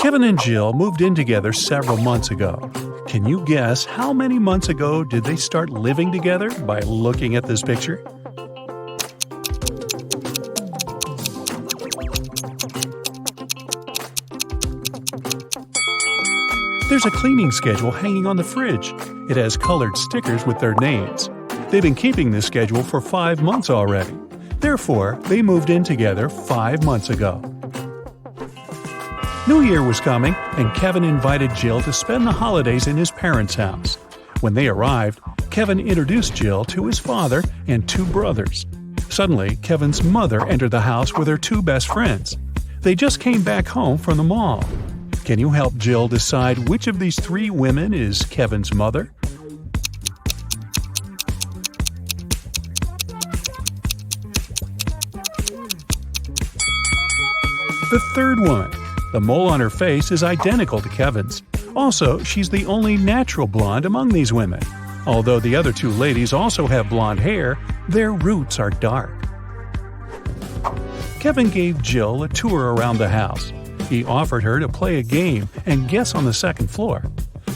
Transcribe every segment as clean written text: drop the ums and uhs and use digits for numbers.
Kevin and Jill moved in together several months ago. Can you guess how many months ago did they start living together by looking at this picture? There's a cleaning schedule hanging on the fridge. It has colored stickers with their names. They've been keeping this schedule for 5 months already. Therefore, they moved in together 5 months ago. New Year was coming, and Kevin invited Jill to spend the holidays in his parents' house. When they arrived, Kevin introduced Jill to his father and 2 brothers. Suddenly, Kevin's mother entered the house with her 2 best friends. They just came back home from the mall. Can you help Jill decide which of these 3 women is Kevin's mother? The third woman. The mole on her face is identical to Kevin's. Also, she's the only natural blonde among these women. Although the other 2 ladies also have blonde hair, their roots are dark. Kevin gave Jill a tour around the house. He offered her to play a game and guess on the second floor.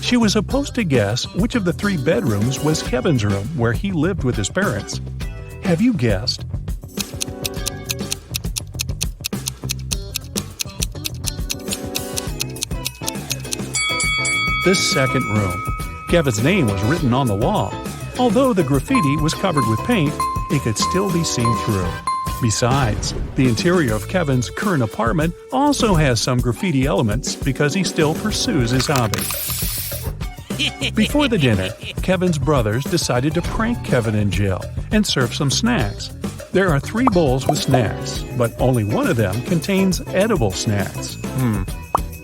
She was supposed to guess which of the 3 bedrooms was Kevin's room where he lived with his parents. Have you guessed? The second room. Kevin's name was written on the wall. Although the graffiti was covered with paint, it could still be seen through. Besides, the interior of Kevin's current apartment also has some graffiti elements because he still pursues his hobby. Before the dinner, Kevin's brothers decided to prank Kevin and Jill and serve some snacks. There are 3 bowls with snacks, but only one of them contains edible snacks.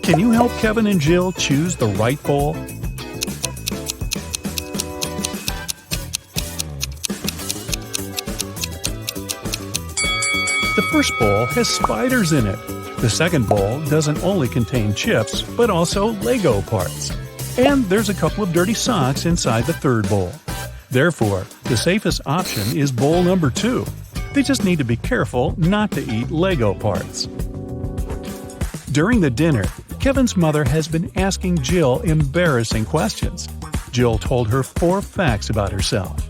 Can you help Kevin and Jill choose the right bowl? The first bowl has spiders in it. The second bowl doesn't only contain chips, but also Lego parts. And there's a couple of dirty socks inside the third bowl. Therefore, the safest option is bowl number 2. They just need to be careful not to eat Lego parts. During the dinner, Kevin's mother has been asking Jill embarrassing questions. Jill told her 4 facts about herself.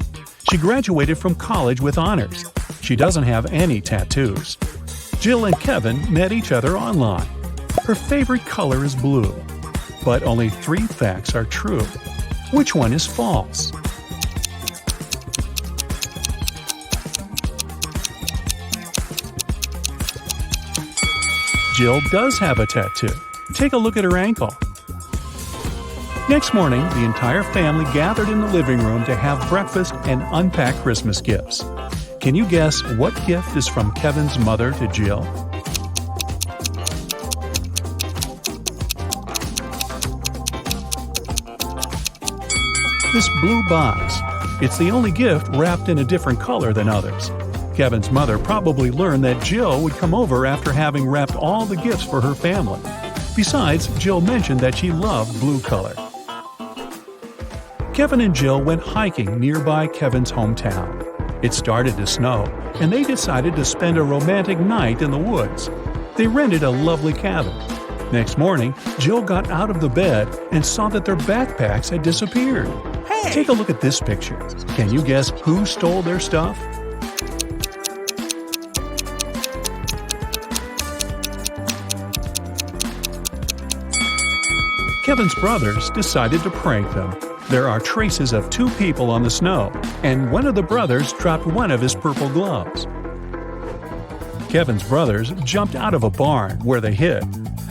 She graduated from college with honors. She doesn't have any tattoos. Jill and Kevin met each other online. Her favorite color is blue. But only 3 facts are true. Which one is false? Jill does have a tattoo. Take a look at her ankle. Next morning, the entire family gathered in the living room to have breakfast and unpack Christmas gifts. Can you guess what gift is from Kevin's mother to Jill? This blue box. It's the only gift wrapped in a different color than others. Kevin's mother probably learned that Jill would come over after having wrapped all the gifts for her family. Besides, Jill mentioned that she loved blue color. Kevin and Jill went hiking nearby Kevin's hometown. It started to snow, and they decided to spend a romantic night in the woods. They rented a lovely cabin. Next morning, Jill got out of the bed and saw that their backpacks had disappeared. Hey! Take a look at this picture. Can you guess who stole their stuff? Kevin's brothers decided to prank them. There are traces of 2 people on the snow, and one of the brothers dropped one of his purple gloves. Kevin's brothers jumped out of a barn where they hid.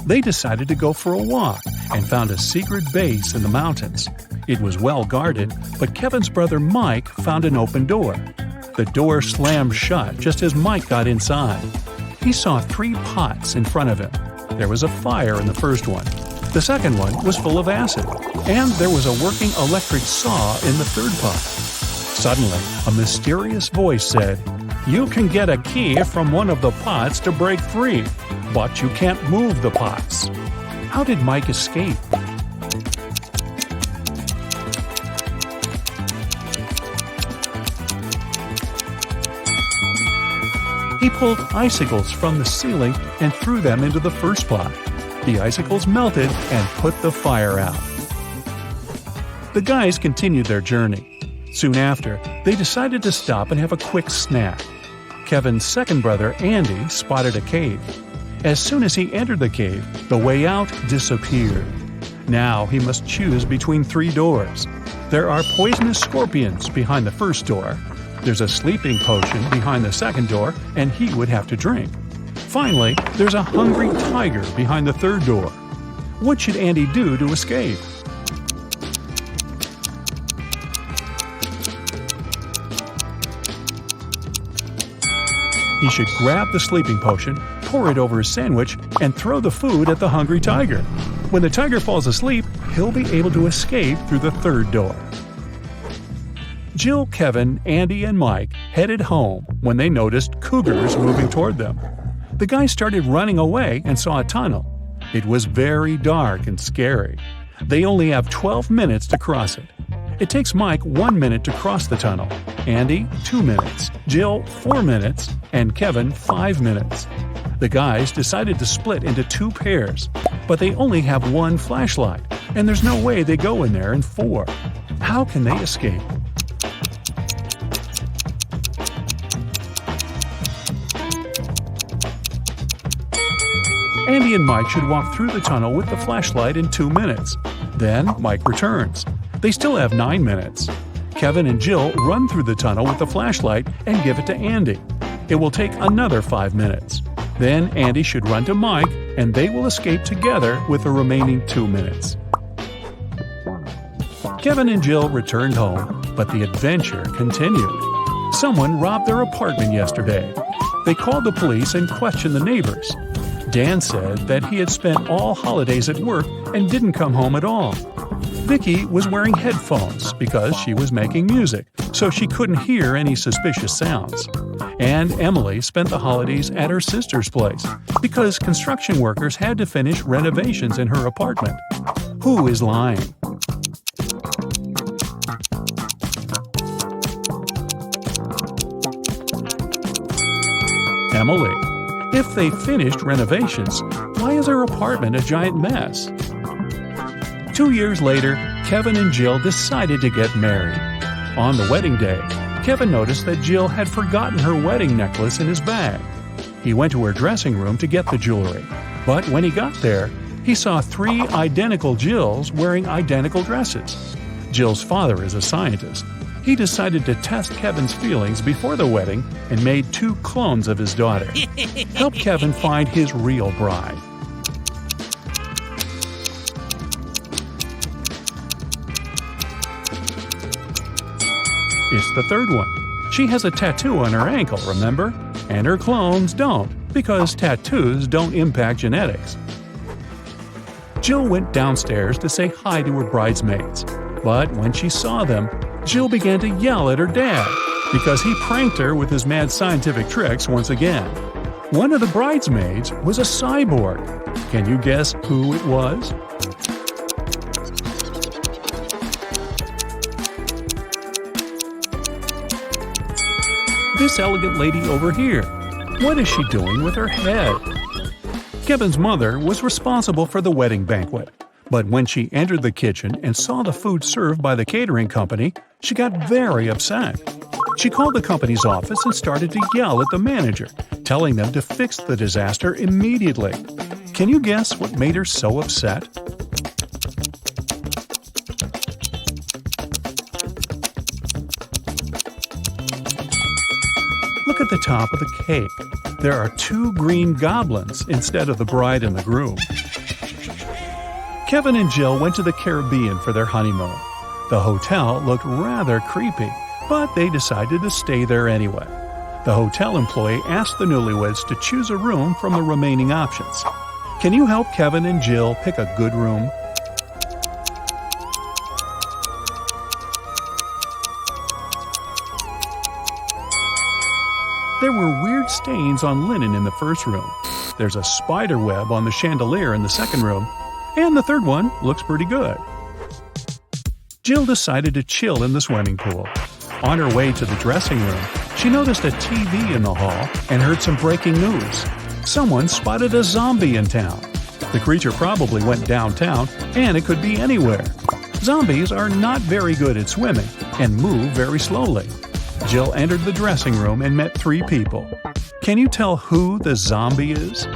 They decided to go for a walk and found a secret base in the mountains. It was well guarded, but Kevin's brother Mike found an open door. The door slammed shut just as Mike got inside. He saw 3 pots in front of him. There was a fire in the first one. The second one was full of acid, and there was a working electric saw in the third pot. Suddenly, a mysterious voice said, "You can get a key from one of the pots to break free, but you can't move the pots." How did Mike escape? He pulled icicles from the ceiling and threw them into the first pot. The icicles melted and put the fire out. The guys continued their journey. Soon after, they decided to stop and have a quick snack. Kevin's second brother, Andy, spotted a cave. As soon as he entered the cave, the way out disappeared. Now he must choose between 3 doors. There are poisonous scorpions behind the first door. There's a sleeping potion behind the second door, and he would have to drink. Finally, there's a hungry tiger behind the third door. What should Andy do to escape? He should grab the sleeping potion, pour it over his sandwich, and throw the food at the hungry tiger. When the tiger falls asleep, he'll be able to escape through the third door. Jill, Kevin, Andy, and Mike headed home when they noticed cougars moving toward them. The guys started running away and saw a tunnel. It was very dark and scary. They only have 12 minutes to cross it. It takes Mike 1 minute to cross the tunnel, Andy 2 minutes, Jill 4 minutes, and Kevin 5 minutes. The guys decided to split into 2 pairs, but they only have 1 flashlight, and there's no way they go in there in 4. How can they escape? Andy and Mike should walk through the tunnel with the flashlight in 2 minutes. Then Mike returns. They still have 9 minutes. Kevin and Jill run through the tunnel with the flashlight and give it to Andy. It will take another 5 minutes. Then Andy should run to Mike, and they will escape together with the remaining 2 minutes. Kevin and Jill returned home, but the adventure continued. Someone robbed their apartment yesterday. They called the police and questioned the neighbors. Dan said that he had spent all holidays at work and didn't come home at all. Vicky was wearing headphones because she was making music, so she couldn't hear any suspicious sounds. And Emily spent the holidays at her sister's place because construction workers had to finish renovations in her apartment. Who is lying? Emily. If they finished renovations, why is her apartment a giant mess? 2 years later, Kevin and Jill decided to get married. On the wedding day, Kevin noticed that Jill had forgotten her wedding necklace in his bag. He went to her dressing room to get the jewelry, but when he got there, he saw 3 identical Jills wearing identical dresses. Jill's father is a scientist. He decided to test Kevin's feelings before the wedding and made 2 clones of his daughter. Help Kevin find his real bride. It's the third one. She has a tattoo on her ankle, remember? And her clones don't, because tattoos don't impact genetics. Jill went downstairs to say hi to her bridesmaids, but when she saw them, Jill began to yell at her dad because he pranked her with his mad scientific tricks once again. One of the bridesmaids was a cyborg. Can you guess who it was? This elegant lady over here. What is she doing with her head? Kevin's mother was responsible for the wedding banquet. But when she entered the kitchen and saw the food served by the catering company, she got very upset. She called the company's office and started to yell at the manager, telling them to fix the disaster immediately. Can you guess what made her so upset? Look at the top of the cake. There are 2 green goblins instead of the bride and the groom. Kevin and Jill went to the Caribbean for their honeymoon. The hotel looked rather creepy, but they decided to stay there anyway. The hotel employee asked the newlyweds to choose a room from the remaining options. Can you help Kevin and Jill pick a good room? There were weird stains on linen in the first room. There's a spider web on the chandelier in the second room. And the third one looks pretty good. Jill decided to chill in the swimming pool. On her way to the dressing room, she noticed a TV in the hall and heard some breaking news. Someone spotted a zombie in town. The creature probably went downtown, and it could be anywhere. Zombies are not very good at swimming and move very slowly. Jill entered the dressing room and met 3 people. Can you tell who the zombie is?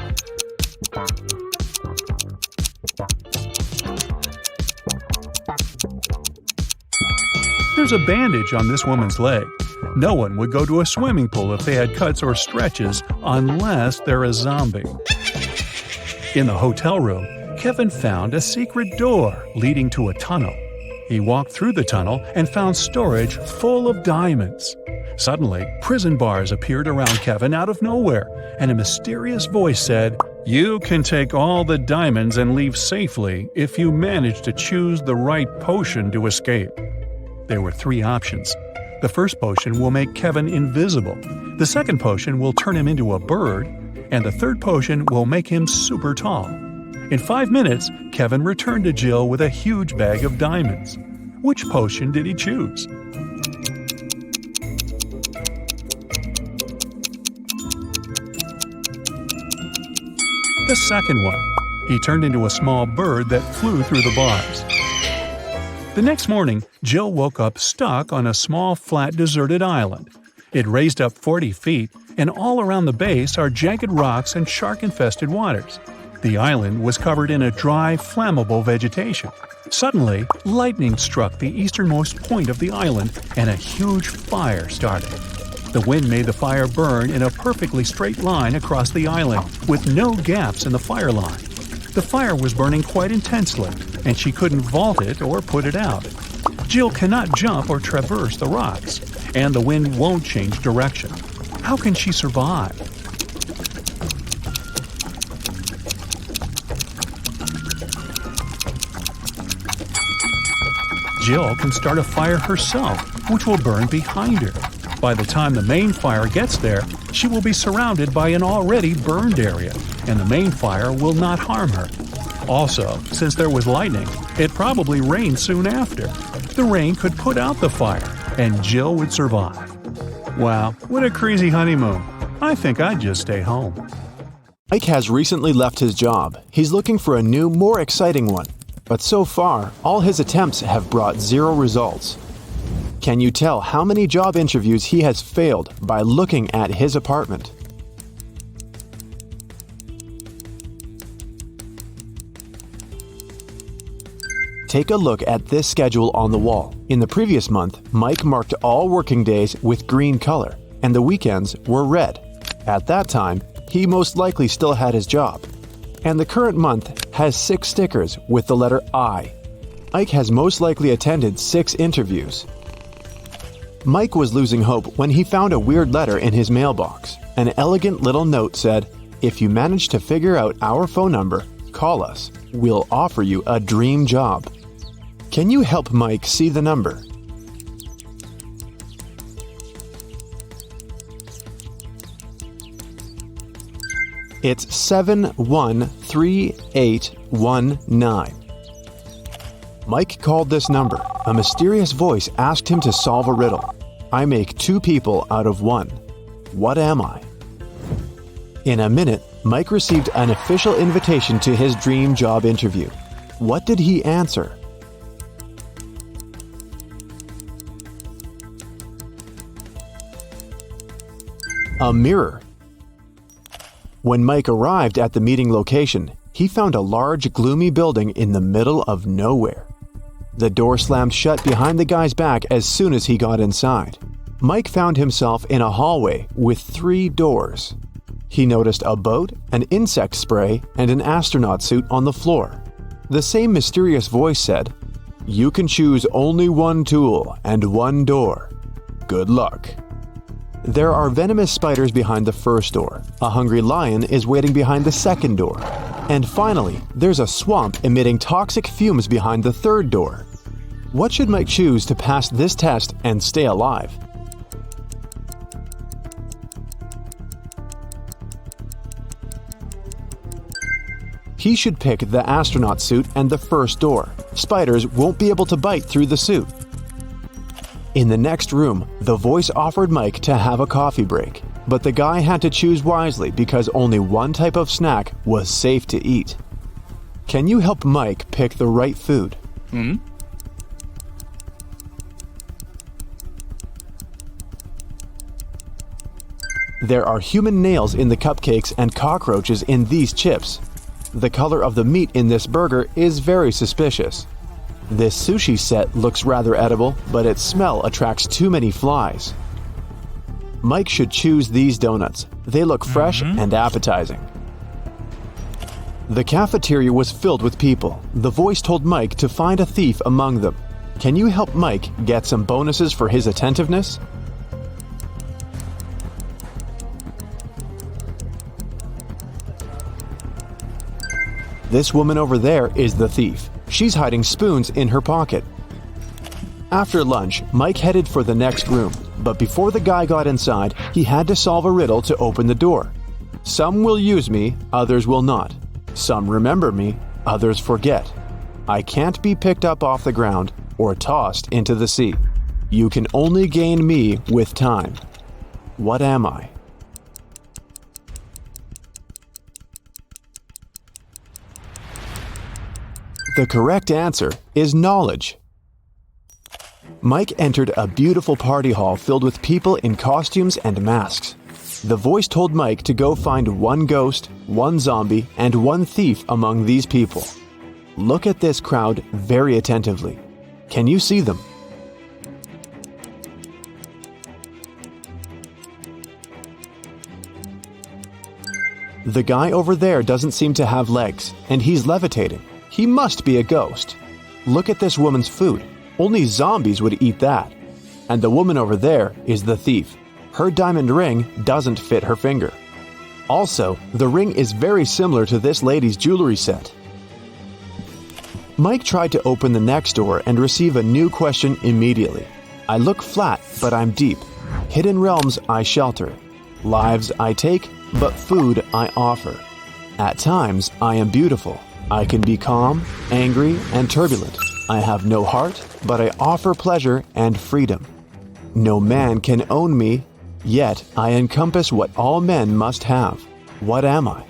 There's a bandage on this woman's leg. No one would go to a swimming pool if they had cuts or stretches unless they're a zombie. In the hotel room, Kevin found a secret door leading to a tunnel. He walked through the tunnel and found storage full of diamonds. Suddenly, prison bars appeared around Kevin out of nowhere, and a mysterious voice said, "You can take all the diamonds and leave safely if you manage to choose the right potion to escape." There were 3 options. The first potion will make Kevin invisible. The second potion will turn him into a bird. And the third potion will make him super tall. In 5 minutes, Kevin returned to Jill with a huge bag of diamonds. Which potion did he choose? The second one. He turned into a small bird that flew through the bars. The next morning, Jill woke up stuck on a small, flat, deserted island. It raised up 40 feet, and all around the base are jagged rocks and shark-infested waters. The island was covered in a dry, flammable vegetation. Suddenly, lightning struck the easternmost point of the island, and a huge fire started. The wind made the fire burn in a perfectly straight line across the island, with no gaps in the fire line. The fire was burning quite intensely, and she couldn't vault it or put it out. Jill cannot jump or traverse the rocks, and the wind won't change direction. How can she survive? Jill can start a fire herself, which will burn behind her. By the time the main fire gets there, she will be surrounded by an already burned area, and the main fire will not harm her. Also, since there was lightning, it probably rained soon after. The rain could put out the fire, and Jill would survive. Wow, what a crazy honeymoon. I think I'd just stay home. Mike has recently left his job. He's looking for a new, more exciting one. But so far, all his attempts have brought 0 results. Can you tell how many job interviews he has failed by looking at his apartment? Take a look at this schedule on the wall. In the previous month, Mike marked all working days with green color, and the weekends were red. At that time, he most likely still had his job. And the current month has 6 stickers with the letter I. Mike has most likely attended 6 interviews. Mike was losing hope when he found a weird letter in his mailbox. An elegant little note said, "If you manage to figure out our phone number, call us. We'll offer you a dream job." Can you help Mike see the number? It's 713819. Mike called this number. A mysterious voice asked him to solve a riddle. I make 2 people out of 1. What am I? In a minute, Mike received an official invitation to his dream job interview. What did he answer? A mirror. When Mike arrived at the meeting location, he found a large, gloomy building in the middle of nowhere. The door slammed shut behind the guy's back as soon as he got inside. Mike found himself in a hallway with 3 doors. He noticed a boat, an insect spray, and an astronaut suit on the floor. The same mysterious voice said, "You can choose only 1 tool and 1 door. Good luck." There are venomous spiders behind the first door. A hungry lion is waiting behind the second door. And finally, there's a swamp emitting toxic fumes behind the third door. What should Mike choose to pass this test and stay alive? He should pick the astronaut suit and the first door. Spiders won't be able to bite through the suit. In the next room, the voice offered Mike to have a coffee break, but the guy had to choose wisely because only 1 type of snack was safe to eat. Can you help Mike pick the right food? There are human nails in the cupcakes and cockroaches in these chips. The color of the meat in this burger is very suspicious. This sushi set looks rather edible, but its smell attracts too many flies. Mike should choose these donuts. They look fresh and appetizing. The cafeteria was filled with people. The voice told Mike to find a thief among them. Can you help Mike get some bonuses for his attentiveness? This woman over there is the thief. She's hiding spoons in her pocket. After lunch, Mike headed for the next room, but before the guy got inside, he had to solve a riddle to open the door. Some will use me, others will not. Some remember me, others forget. I can't be picked up off the ground or tossed into the sea. You can only gain me with time. What am I? The correct answer is knowledge. Mike entered a beautiful party hall filled with people in costumes and masks. The voice told Mike to go find one ghost, one zombie, and one thief among these people. Look at this crowd very attentively. Can you see them? The guy over there doesn't seem to have legs, and he's levitating. He must be a ghost. Look at this woman's food. Only zombies would eat that. And the woman over there is the thief. Her diamond ring doesn't fit her finger. Also, the ring is very similar to this lady's jewelry set. Mike tried to open the next door and receive a new question immediately. I look flat, but I'm deep. Hidden realms I shelter. Lives I take, but food I offer. At times, I am beautiful. I can be calm, angry, and turbulent. I have no heart, but I offer pleasure and freedom. No man can own me, yet I encompass what all men must have. What am I?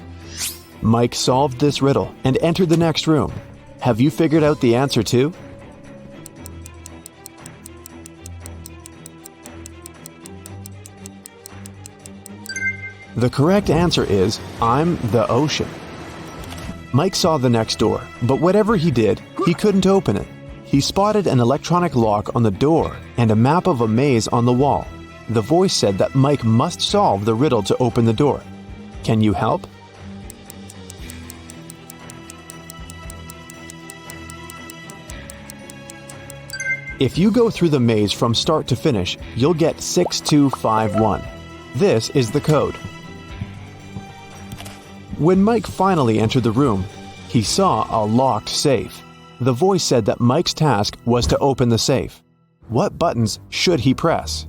Mike solved this riddle and entered the next room. Have you figured out the answer too? The correct answer is, I'm the ocean. Mike saw the next door, but whatever he did, he couldn't open it. He spotted an electronic lock on the door and a map of a maze on the wall. The voice said that Mike must solve the riddle to open the door. Can you help? If you go through the maze from start to finish, you'll get 6251. This is the code. When Mike finally entered the room, he saw a locked safe. The voice said that Mike's task was to open the safe. What buttons should he press?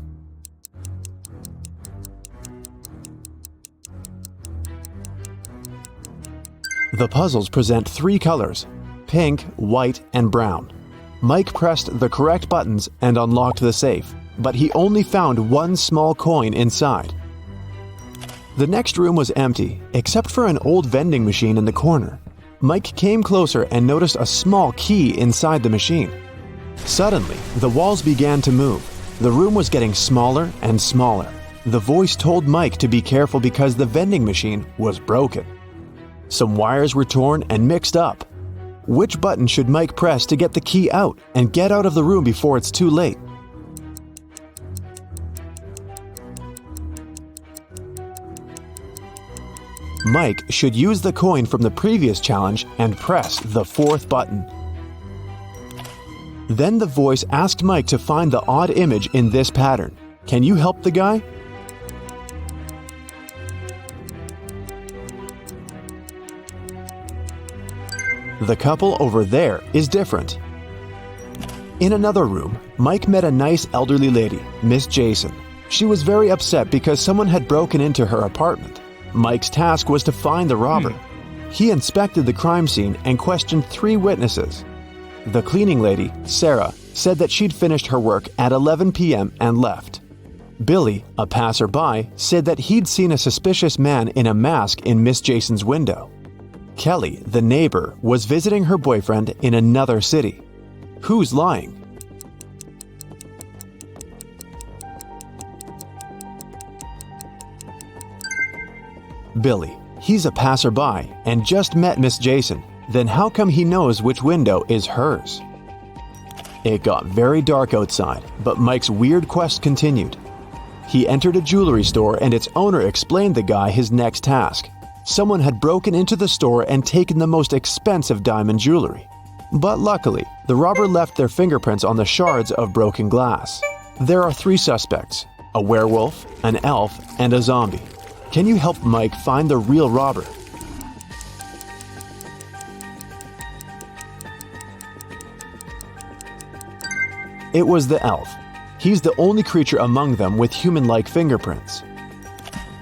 The puzzles present three colors: pink, white, and brown. Mike pressed the correct buttons and unlocked the safe, but he only found one small coin inside. The next room was empty, except for an old vending machine in the corner. Mike came closer and noticed a small key inside the machine. Suddenly, the walls began to move. The room was getting smaller and smaller. The voice told Mike to be careful because the vending machine was broken. Some wires were torn and mixed up. Which button should Mike press to get the key out and get out of the room before it's too late? Mike should use the coin from the previous challenge and press the fourth button. Then the voice asked Mike to find the odd image in this pattern. Can you help the guy? The couple over there is different. In another room, Mike met a nice elderly lady, Miss Jason. She was very upset because someone had broken into her apartment. Mike's task was to find the robber. He inspected the crime scene and questioned 3 witnesses. The cleaning lady, Sarah, said that she'd finished her work at 11 p.m. and left. Billy, a passerby, said that he'd seen a suspicious man in a mask in Miss Jason's window. Kelly, the neighbor, was visiting her boyfriend in another city. Who's lying? Billy. He's a passerby and just met Miss Jason. Then how come he knows which window is hers? It got very dark outside, but Mike's weird quest continued. He entered a jewelry store and its owner explained the guy his next task. Someone had broken into the store and taken the most expensive diamond jewelry. But luckily, the robber left their fingerprints on the shards of broken glass. There are 3 suspects: a werewolf, an elf, and a zombie. Can you help Mike find the real robber? It was the elf. He's the only creature among them with human-like fingerprints.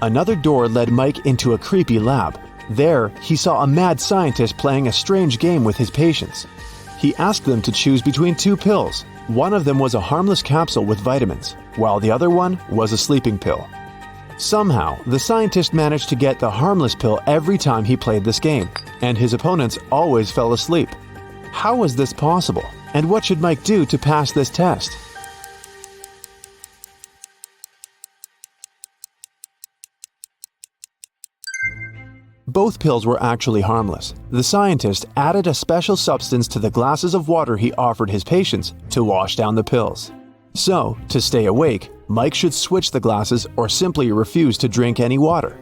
Another door led Mike into a creepy lab. There, he saw a mad scientist playing a strange game with his patients. He asked them to choose between 2 pills. One of them was a harmless capsule with vitamins, while the other one was a sleeping pill. Somehow, the scientist managed to get the harmless pill every time he played this game, and his opponents always fell asleep. How was this possible, and what should Mike do to pass this test? Both pills were actually harmless. The scientist added a special substance to the glasses of water he offered his patients to wash down the pills. So, to stay awake, Mike should switch the glasses or simply refuse to drink any water.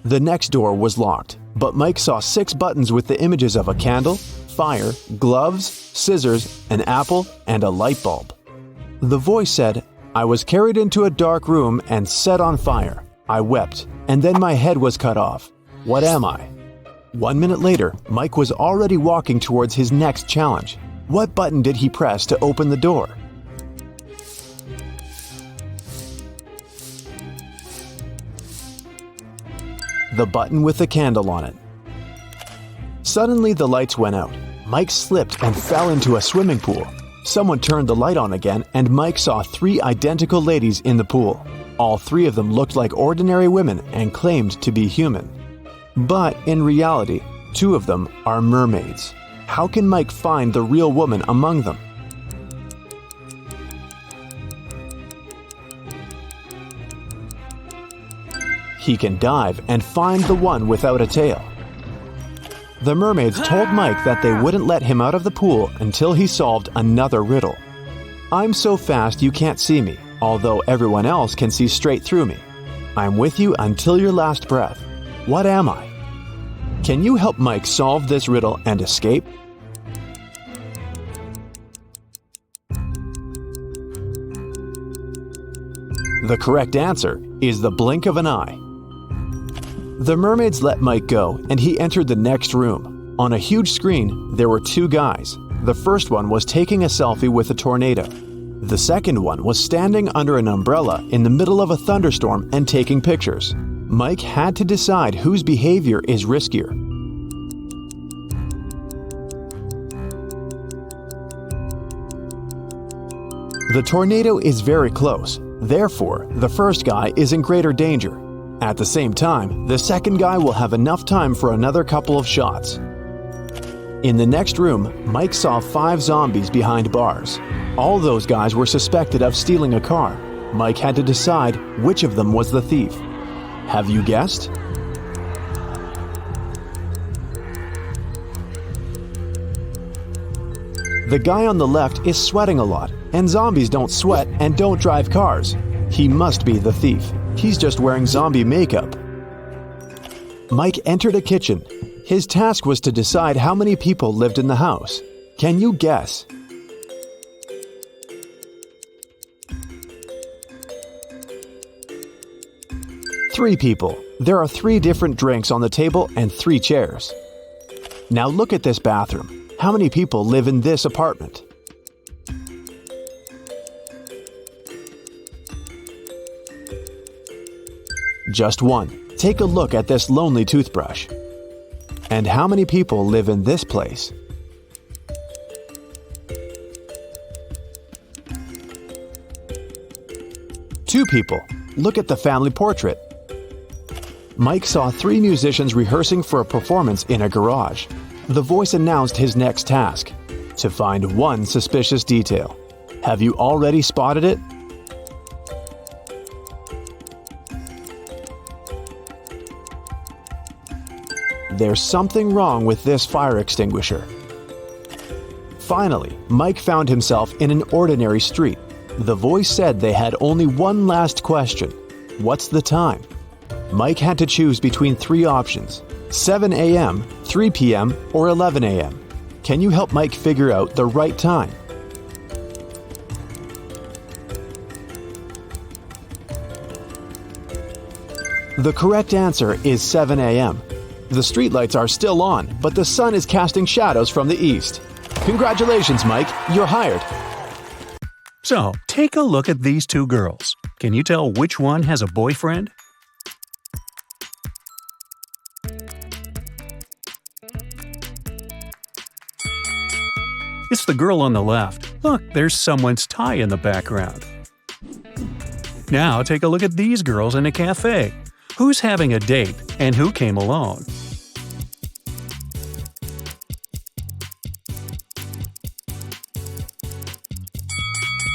The next door was locked, but Mike saw 6 buttons with the images of a candle, fire, gloves, scissors, an apple, and a light bulb. The voice said, "I was carried into a dark room and set on fire. I wept, and then my head was cut off. What am I?" 1 minute later, Mike was already walking towards his next challenge. What button did he press to open the door? The button with the candle on it. Suddenly the lights went out. Mike slipped and fell into a swimming pool. Someone turned the light on again and Mike saw 3 identical ladies in the pool. All 3 of them looked like ordinary women and claimed to be human. But in reality, 2 of them are mermaids. How can Mike find the real woman among them? He can dive and find the one without a tail. The mermaids told Mike that they wouldn't let him out of the pool until he solved another riddle. "I'm so fast you can't see me, although everyone else can see straight through me. I'm with you until your last breath. What am I?" Can you help Mike solve this riddle and escape? The correct answer is the blink of an eye. The mermaids let Mike go, and he entered the next room. On a huge screen, there were 2 guys. The first one was taking a selfie with a tornado. The second one was standing under an umbrella in the middle of a thunderstorm and taking pictures. Mike had to decide whose behavior is riskier. The tornado is very close. Therefore, the first guy is in greater danger. At the same time, the second guy will have enough time for another couple of shots. In the next room, Mike saw 5 zombies behind bars. All those guys were suspected of stealing a car. Mike had to decide which of them was the thief. Have you guessed? The guy on the left is sweating a lot, and zombies don't sweat and don't drive cars. He must be the thief. He's just wearing zombie makeup. Mike entered a kitchen. His task was to decide how many people lived in the house. Can you guess? Three people. There are 3 different drinks on the table and 3 chairs. Now look at this bathroom. How many people live in this apartment? Just 1. Take a look at this lonely toothbrush. And how many people live in this place? Two people. Look at the family portrait. Mike saw 3 musicians rehearsing for a performance in a garage. The voice announced his next task: to find one suspicious detail. Have you already spotted it? There's something wrong with this fire extinguisher. Finally, Mike found himself in an ordinary street. The voice said they had only one last question. What's the time? Mike had to choose between 3 options: 7 a.m., 3 p.m., or 11 a.m. Can you help Mike figure out the right time? The correct answer is 7 a.m. The streetlights are still on, but the sun is casting shadows from the east. Congratulations, Mike. You're hired. So, take a look at these 2 girls. Can you tell which one has a boyfriend? It's the girl on the left. Look, there's someone's tie in the background. Now take a look at these girls in a cafe. Who's having a date and who came alone?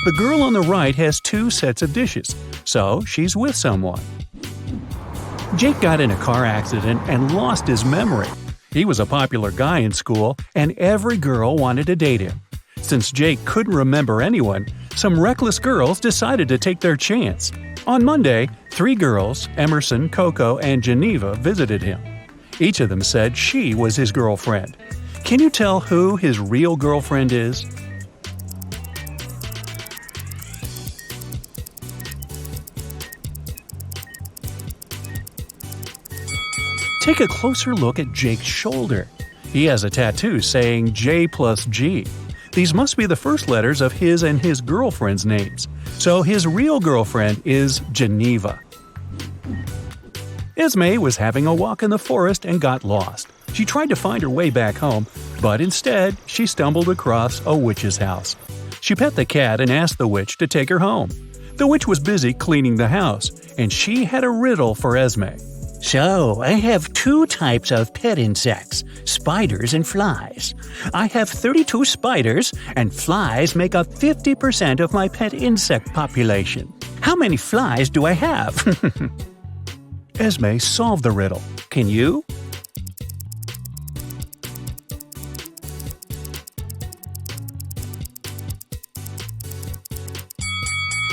The girl on the right has 2 sets of dishes, so she's with someone. Jake got in a car accident and lost his memory. He was a popular guy in school, and every girl wanted to date him. Since Jake couldn't remember anyone, some reckless girls decided to take their chance. On Monday, 3 girls, Emerson, Coco, and Geneva, visited him. Each of them said she was his girlfriend. Can you tell who his real girlfriend is? Take a closer look at Jake's shoulder. He has a tattoo saying J plus G. These must be the first letters of his and his girlfriend's names. So his real girlfriend is Geneva. Esme was having a walk in the forest and got lost. She tried to find her way back home, but instead she stumbled across a witch's house. She pet the cat and asked the witch to take her home. The witch was busy cleaning the house, and she had a riddle for Esme. So, I have 2 types of pet insects, spiders and flies. I have 32 spiders, and flies make up 50% of my pet insect population. How many flies do I have? Esme solved the riddle. Can you?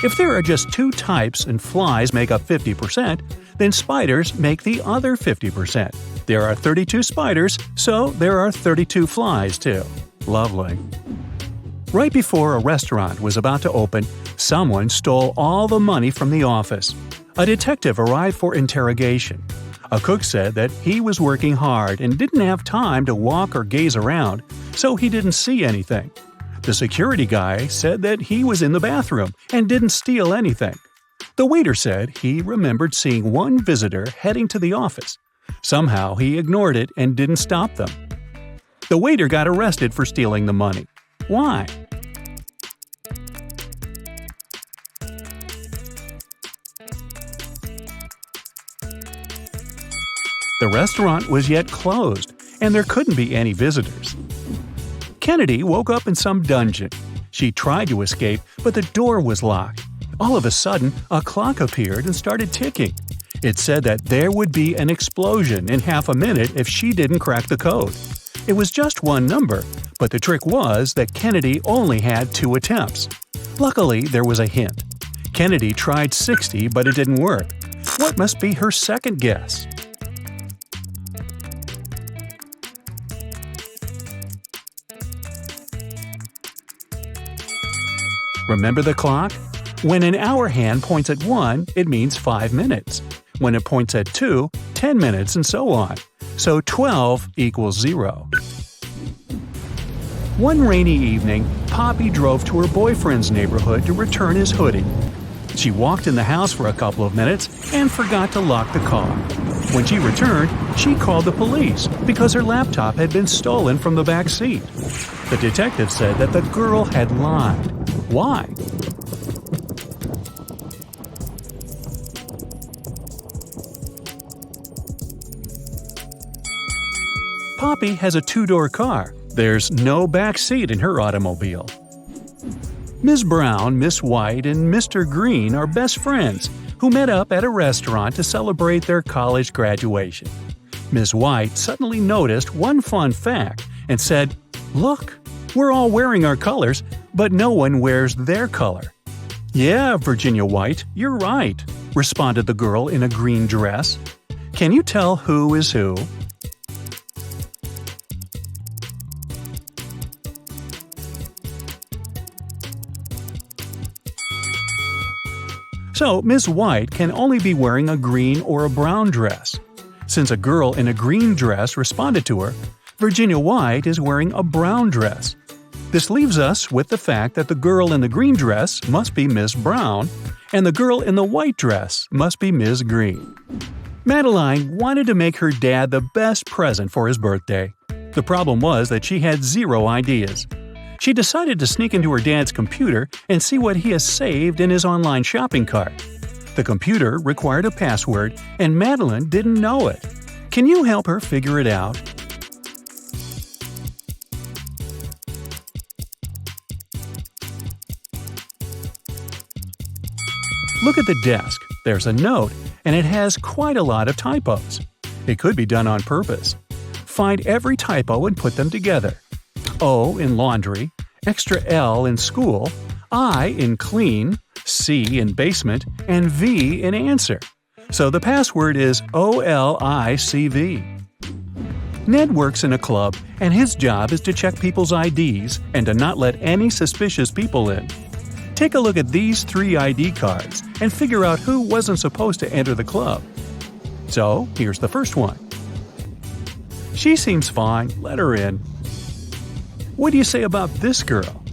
If there are just 2 types and flies make up 50%, then spiders make the other 50%. There are 32 spiders, so there are 32 flies too. Lovely. Right before a restaurant was about to open, someone stole all the money from the office. A detective arrived for interrogation. A cook said that he was working hard and didn't have time to walk or gaze around, so he didn't see anything. The security guy said that he was in the bathroom and didn't steal anything. The waiter said he remembered seeing one visitor heading to the office. Somehow he ignored it and didn't stop them. The waiter got arrested for stealing the money. Why? The restaurant was yet closed, and there couldn't be any visitors. Kennedy woke up in some dungeon. She tried to escape, but the door was locked. All of a sudden, a clock appeared and started ticking. It said that there would be an explosion in half a minute if she didn't crack the code. It was just one number, but the trick was that Kennedy only had 2 attempts. Luckily, there was a hint. Kennedy tried 60, but it didn't work. What must be her second guess? Remember the clock? When an hour hand points at 1, it means 5 minutes. When it points at 2, 10 minutes, and so on. So 12 equals 0. One rainy evening, Poppy drove to her boyfriend's neighborhood to return his hoodie. She walked in the house for a couple of minutes and forgot to lock the car. When she returned, she called the police because her laptop had been stolen from the back seat. The detective said that the girl had lied. Why? Poppy has a two-door car. There's no back seat in her automobile. Ms. Brown, Miss White, and Mr. Green are best friends who met up at a restaurant to celebrate their college graduation. Miss White suddenly noticed one fun fact and said, "Look, we're all wearing our colors, but no one wears their color." "Yeah, Virginia White, you're right," responded the girl in a green dress. "Can you tell who is who?" So, Miss White can only be wearing a green or a brown dress. Since a girl in a green dress responded to her, Virginia White is wearing a brown dress. This leaves us with the fact that the girl in the green dress must be Miss Brown, and the girl in the white dress must be Miss Green. Madeline wanted to make her dad the best present for his birthday. The problem was that she had zero ideas. She decided to sneak into her dad's computer and see what he has saved in his online shopping cart. The computer required a password, and Madeline didn't know it. Can you help her figure it out? Look at the desk. There's a note, and it has quite a lot of typos. It could be done on purpose. Find every typo and put them together. O in laundry, extra L in school, I in clean, C in basement, and V in answer. So the password is OLICV. Ned works in a club, and his job is to check people's IDs and to not let any suspicious people in. Take a look at these 3 ID cards and figure out who wasn't supposed to enter the club. So, here's the first one. She seems fine, let her in. What do you say about this girl?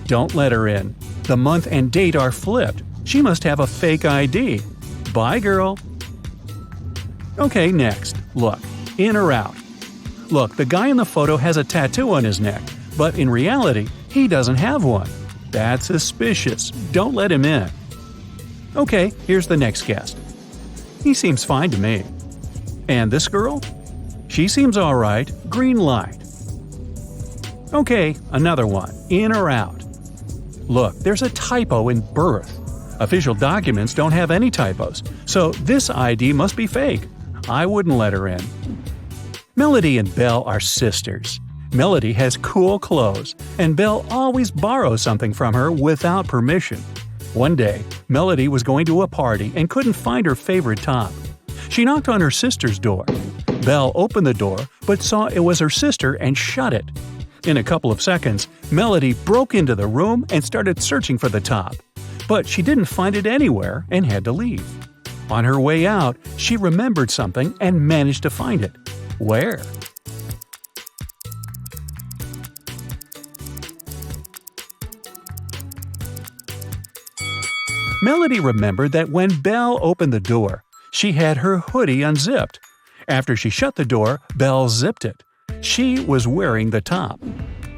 Don't let her in. The month and date are flipped. She must have a fake ID. Bye, girl. Okay, next. Look, in or out? Look, the guy in the photo has a tattoo on his neck, but in reality, he doesn't have one. That's suspicious. Don't let him in. Okay, here's the next guest. He seems fine to me. And this girl? She seems alright. Green light. Okay, another one. In or out? Look, there's a typo in birth. Official documents don't have any typos, so this ID must be fake. I wouldn't let her in. Melody and Belle are sisters. Melody has cool clothes, and Belle always borrows something from her without permission. One day, Melody was going to a party and couldn't find her favorite top. She knocked on her sister's door. Belle opened the door, but saw it was her sister and shut it. In a couple of seconds, Melody broke into the room and started searching for the top. But she didn't find it anywhere and had to leave. On her way out, she remembered something and managed to find it. Where? Melody remembered that when Belle opened the door, she had her hoodie unzipped. After she shut the door, Belle zipped it. She was wearing the top.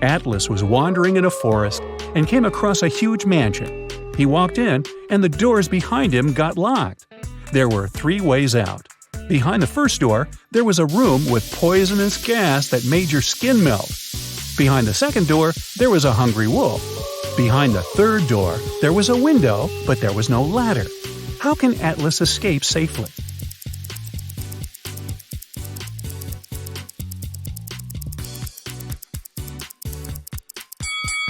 Atlas was wandering in a forest and came across a huge mansion. He walked in, and the doors behind him got locked. There were 3 ways out. Behind the first door, there was a room with poisonous gas that made your skin melt. Behind the second door, there was a hungry wolf. Behind the third door, there was a window, but there was no ladder. How can Atlas escape safely?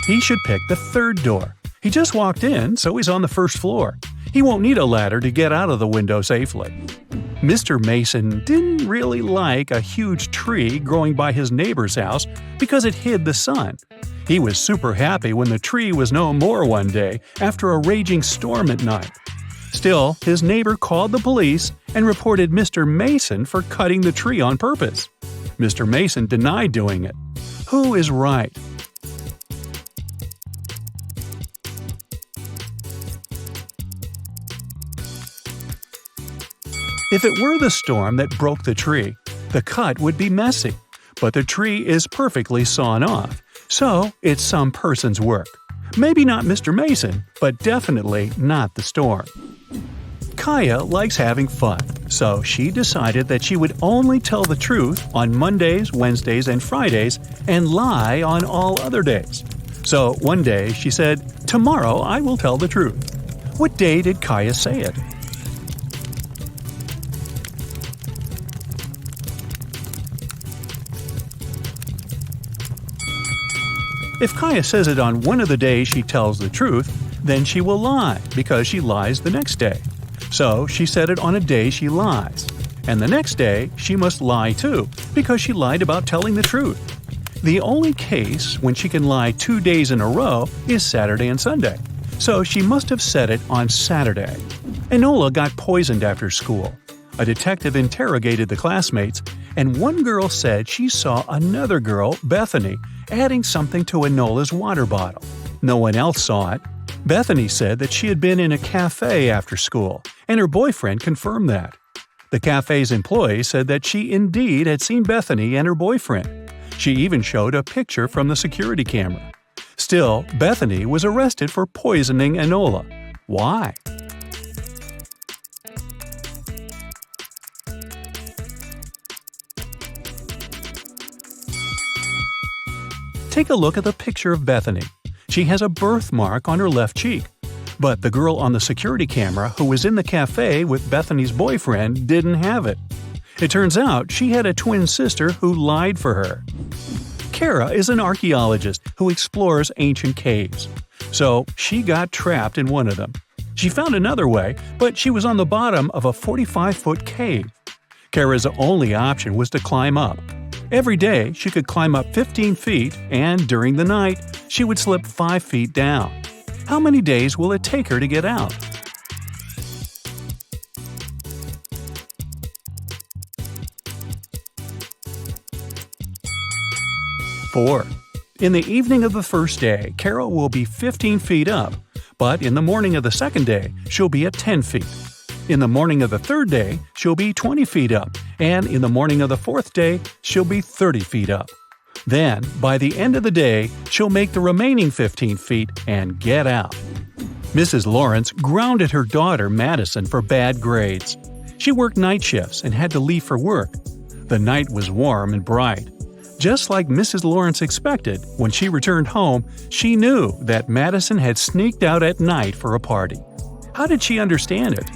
He should pick the third door. He just walked in, so he's on the first floor. He won't need a ladder to get out of the window safely. Mr. Mason didn't really like a huge tree growing by his neighbor's house because it hid the sun. He was super happy when the tree was no more one day after a raging storm at night. Still, his neighbor called the police and reported Mr. Mason for cutting the tree on purpose. Mr. Mason denied doing it. Who is right? If it were the storm that broke the tree, the cut would be messy, but the tree is perfectly sawn off, so it's some person's work. Maybe not Mr. Mason, but definitely not the storm. Kaya likes having fun. So she decided that she would only tell the truth on Mondays, Wednesdays, and Fridays and lie on all other days. So one day she said, "Tomorrow I will tell the truth." What day did Kaya say it? If Kaya says it on one of the days she tells the truth, then she will lie because she lies the next day. So she said it on a day she lies. And the next day, she must lie too because she lied about telling the truth. The only case when she can lie 2 days in a row is Saturday and Sunday. So she must have said it on Saturday. Enola got poisoned after school. A detective interrogated the classmates, and one girl said she saw another girl, Bethany, adding something to Enola's water bottle. No one else saw it. Bethany said that she had been in a cafe after school, and her boyfriend confirmed that. The cafe's employee said that she indeed had seen Bethany and her boyfriend. She even showed a picture from the security camera. Still, Bethany was arrested for poisoning Enola. Why? Take a look at the picture of Bethany. She has a birthmark on her left cheek. But the girl on the security camera who was in the cafe with Bethany's boyfriend didn't have it. It turns out she had a twin sister who lied for her. Kara is an archaeologist who explores ancient caves. So she got trapped in one of them. She found another way, but she was on the bottom of a 45-foot cave. Kara's only option was to climb up. Every day, she could climb up 15 feet, and during the night, she would slip 5 feet down. How many days will it take her to get out? Four. In the evening of the first day, Carol will be 15 feet up, but in the morning of the second day, she'll be at 10 feet. In the morning of the third day, she'll be 20 feet up, and in the morning of the fourth day, she'll be 30 feet up. Then, by the end of the day, she'll make the remaining 15 feet and get out. Mrs. Lawrence grounded her daughter Madison for bad grades. She worked night shifts and had to leave for work. The night was warm and bright. Just like Mrs. Lawrence expected, when she returned home, she knew that Madison had sneaked out at night for a party. How did she understand it?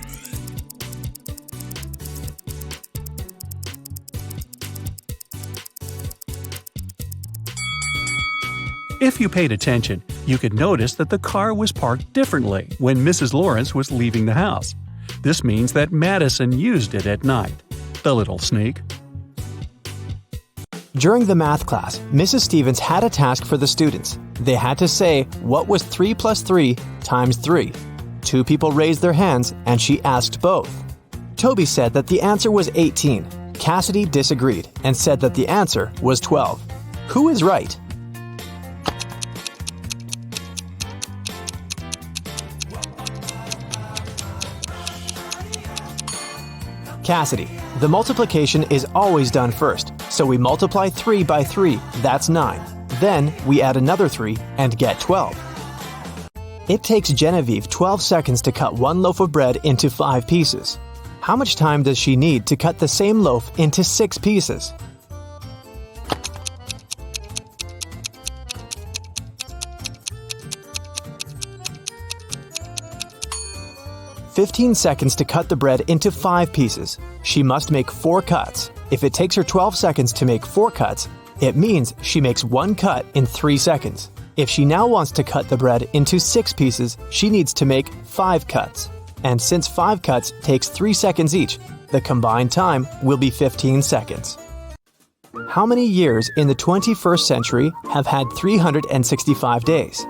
If you paid attention, you could notice that the car was parked differently when Mrs. Lawrence was leaving the house. This means that Madison used it at night. The little sneak. During the math class, Mrs. Stevens had a task for the students. They had to say, what was 3 plus 3 times 3? 2 people raised their hands, and she asked both. Toby said that the answer was 18. Cassidy disagreed and said that the answer was 12. Who is right? Cassidy. The multiplication is always done first, so we multiply 3 by 3, that's 9. Then we add another 3 and get 12. It takes Genevieve 12 seconds to cut one loaf of bread into 5 pieces. How much time does she need to cut the same loaf into 6 pieces? "15 seconds to cut the bread into 5 pieces. She must make 4 cuts. If it takes her 12 seconds to make 4 cuts, it means she makes 1 cut in 3 seconds. If she now wants to cut the bread into 6 pieces, she needs to make 5 cuts. And since 5 cuts takes 3 seconds each, the combined time will be 15 seconds. How many years in the 21st century have had 365 days?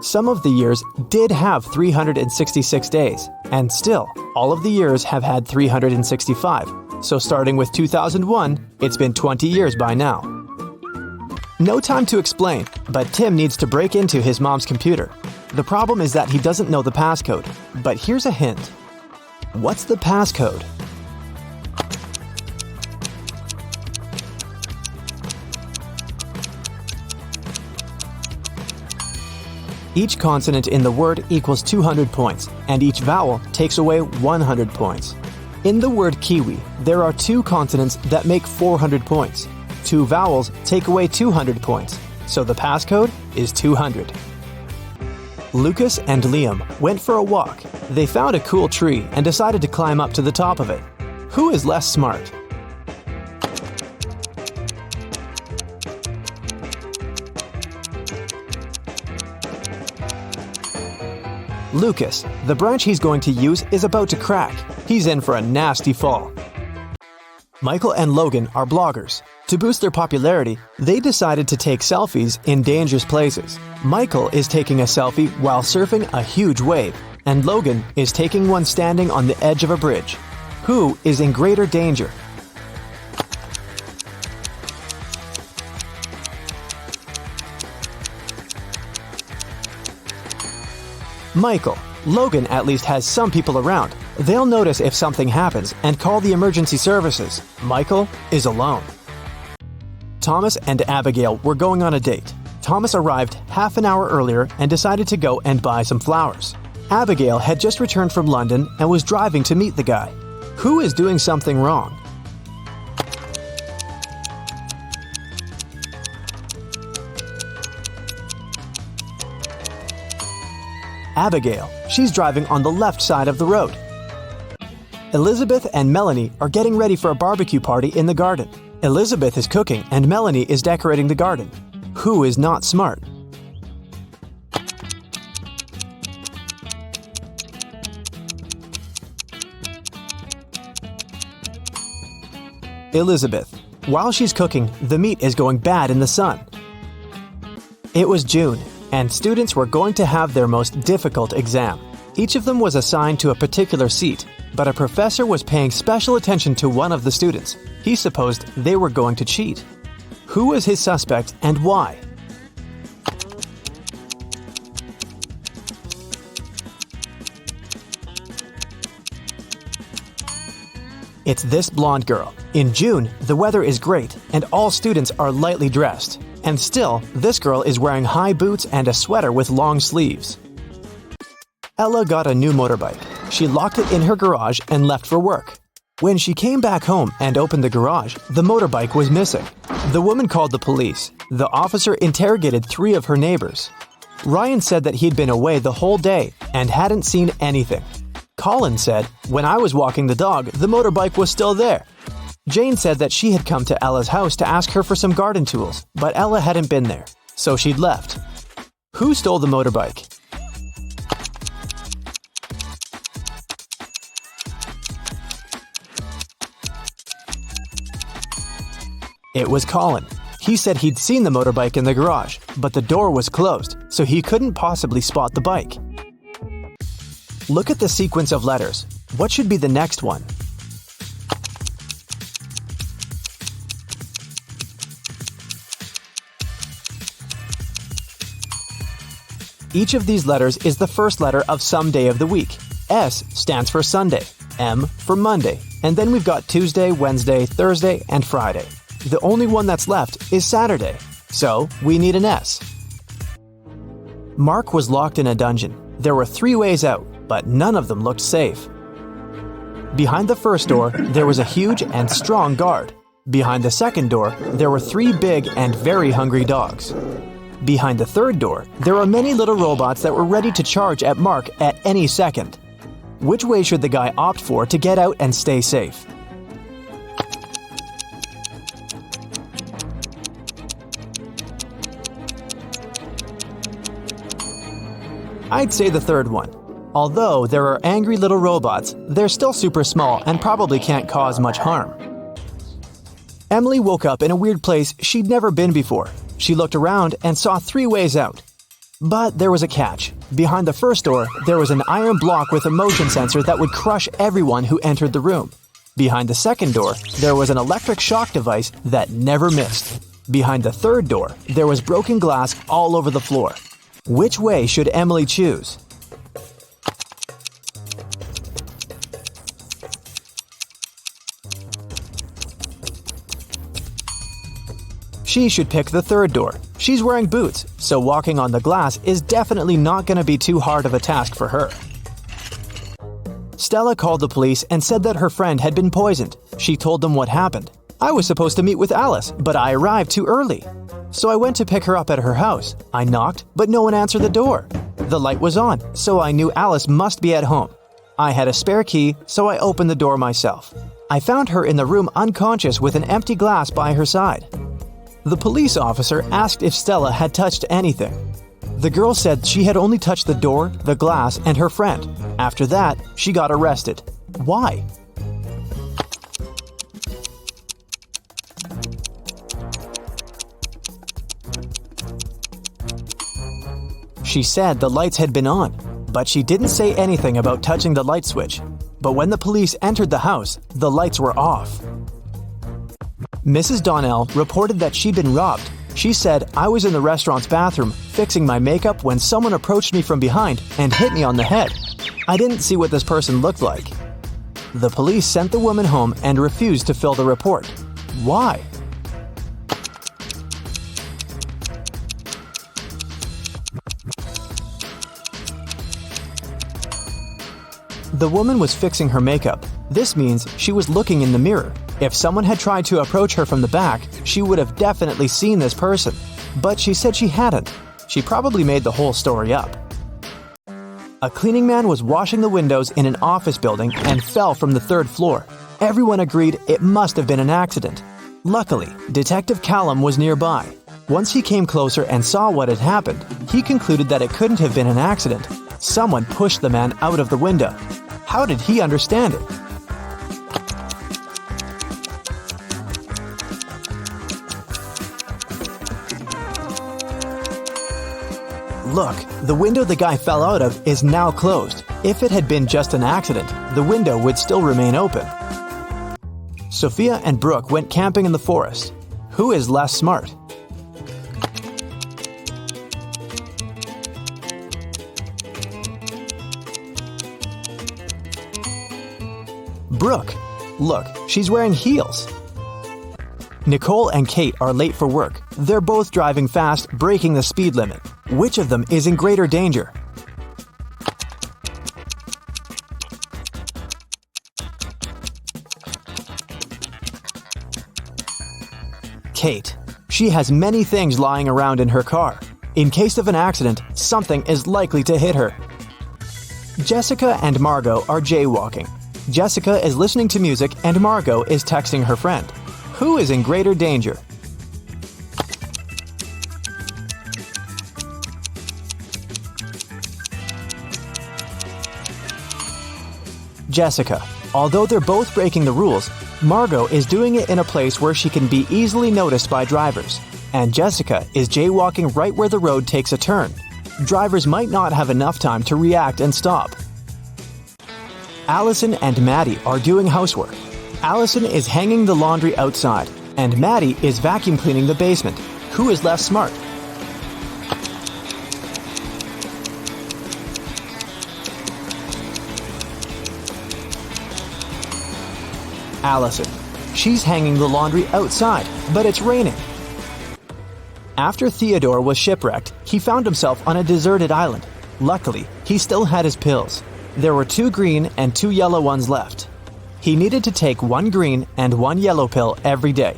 Some of the years did have 366 days, and still, all of the years have had 365. So starting with 2001, it's been 20 years by now. No time to explain, but Tim needs to break into his mom's computer. The problem is that he doesn't know the passcode, but here's a hint. What's the passcode? Each consonant in the word equals 200 points, and each vowel takes away 100 points. In the word kiwi, there are 2 consonants that make 400 points. 2 vowels take away 200 points, so the passcode is 200. Lucas and Liam went for a walk. They found a cool tree and decided to climb up to the top of it. Who is less smart? Lucas. The branch he's going to use is about to crack. He's in for a nasty fall. Michael and Logan are bloggers. To boost their popularity, they decided to take selfies in dangerous places. Michael is taking a selfie while surfing a huge wave, and Logan is taking one standing on the edge of a bridge. Who is in greater danger? Michael. Logan at least has some people around. They'll notice if something happens and call the emergency services. Michael is alone. Thomas and Abigail were going on a date. Thomas arrived half an hour earlier and decided to go and buy some flowers. Abigail had just returned from London and was driving to meet the guy. Who is doing something wrong? Abigail. She's driving on the left side of the road. Elizabeth and Melanie are getting ready for a barbecue party in the garden. Elizabeth is cooking and Melanie is decorating the garden. Who is not smart? Elizabeth. While she's cooking, the meat is going bad in the sun. It was June, and students were going to have their most difficult exam. Each of them was assigned to a particular seat, but a professor was paying special attention to one of the students. He supposed they were going to cheat. Who was his suspect and why? It's this blonde girl. In June, the weather is great, and all students are lightly dressed. And still, this girl is wearing high boots and a sweater with long sleeves. Ella got a new motorbike. She locked it in her garage and left for work. When she came back home and opened the garage, the motorbike was missing. The woman called the police. The officer interrogated 3 of her neighbors. Ryan said that he'd been away the whole day and hadn't seen anything. Colin said, "When I was walking the dog, the motorbike was still there." Jane said that she had come to Ella's house to ask her for some garden tools, but Ella hadn't been there, so she'd left. Who stole the motorbike? It was Colin. He said he'd seen the motorbike in the garage, but the door was closed, so he couldn't possibly spot the bike. Look at the sequence of letters. What should be the next one? Each of these letters is the first letter of some day of the week. S stands for Sunday, M for Monday, and then we've got Tuesday, Wednesday, Thursday, and Friday. The only one that's left is Saturday, so we need an S. Mark was locked in a dungeon. There were 3 ways out, but none of them looked safe. Behind the first door, there was a huge and strong guard. Behind the second door, there were 3 big and very hungry dogs. Behind the third door, there were many little robots that were ready to charge at Mark at any second. Which way should the guy opt for to get out and stay safe? I'd say the third one. Although there are angry little robots, they're still super small and probably can't cause much harm. Emily woke up in a weird place she'd never been before. She looked around and saw 3 ways out. But there was a catch. Behind the first door, there was an iron block with a motion sensor that would crush everyone who entered the room. Behind the second door, there was an electric shock device that never missed. Behind the third door, there was broken glass all over the floor. Which way should Emily choose? She should pick the third door. She's wearing boots, so walking on the glass is definitely not going to be too hard of a task for her. Stella called the police and said that her friend had been poisoned. She told them what happened. I was supposed to meet with Alice, but I arrived too early. So I went to pick her up at her house. I knocked, but no one answered the door. The light was on, so I knew Alice must be at home. I had a spare key, so I opened the door myself. I found her in the room unconscious with an empty glass by her side. The police officer asked if Stella had touched anything. The girl said she had only touched the door, the glass, and her friend. After that, she got arrested. Why? She said the lights had been on, but she didn't say anything about touching the light switch. But when the police entered the house, the lights were off. Mrs. Donnell reported that she'd been robbed. She said, "I was in the restaurant's bathroom fixing my makeup when someone approached me from behind and hit me on the head. I didn't see what this person looked like." The police sent the woman home and refused to fill the report. Why? The woman was fixing her makeup. This means she was looking in the mirror. If someone had tried to approach her from the back, she would have definitely seen this person. But she said she hadn't. She probably made the whole story up. A cleaning man was washing the windows in an office building and fell from the 3rd floor. Everyone agreed it must have been an accident. Luckily, Detective Callum was nearby. Once he came closer and saw what had happened, he concluded that it couldn't have been an accident. Someone pushed the man out of the window. How did he understand it? Look, the window the guy fell out of is now closed. If it had been just an accident, the window would still remain open. Sophia and Brooke went camping in the forest. Who is less smart? Brooke. Look, she's wearing heels. Nicole and Kate are late for work. They're both driving fast, breaking the speed limit. Which of them is in greater danger? Kate. She has many things lying around in her car. In case of an accident, something is likely to hit her. Jessica and Margot are jaywalking. Jessica is listening to music and Margot is texting her friend. Who is in greater danger? Jessica. Although they're both breaking the rules, Margot is doing it in a place where she can be easily noticed by drivers. And Jessica is jaywalking right where the road takes a turn. Drivers might not have enough time to react and stop. Allison and Maddie are doing housework. Allison is hanging the laundry outside, and Maddie is vacuum cleaning the basement. Who is less smart? Allison. She's hanging the laundry outside, but it's raining. After Theodore was shipwrecked, he found himself on a deserted island. Luckily, he still had his pills. There were 2 green and 2 yellow ones left. He needed to take 1 green and 1 yellow pill every day.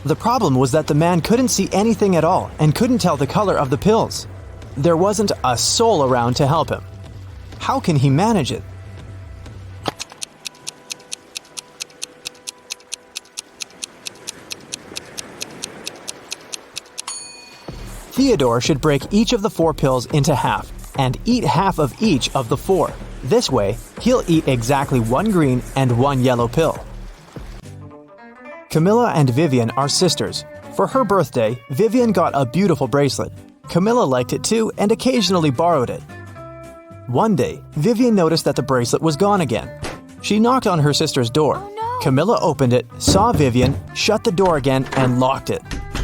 The problem was that the man couldn't see anything at all and couldn't tell the color of the pills. There wasn't a soul around to help him. How can he manage it? Theodore should break each of the 4 pills into half and eat half of each of the 4. This way, he'll eat exactly 1 green and 1 yellow pill. Camilla and Vivian are sisters. For her birthday, Vivian got a beautiful bracelet. Camilla liked it too and occasionally borrowed it. One day, Vivian noticed that the bracelet was gone again. She knocked on her sister's door. Camilla opened it, saw Vivian, shut the door again, and locked it.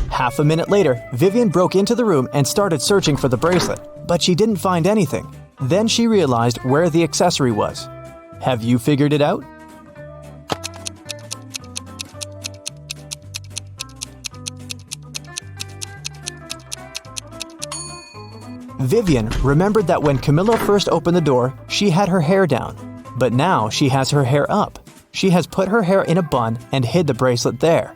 Half a minute later, Vivian broke into the room and started searching for the bracelet, but she didn't find anything. Then she realized where the accessory was. Have you figured it out? Vivian remembered that when Camilla first opened the door, she had her hair down. But now she has her hair up. She has put her hair in a bun and hid the bracelet there.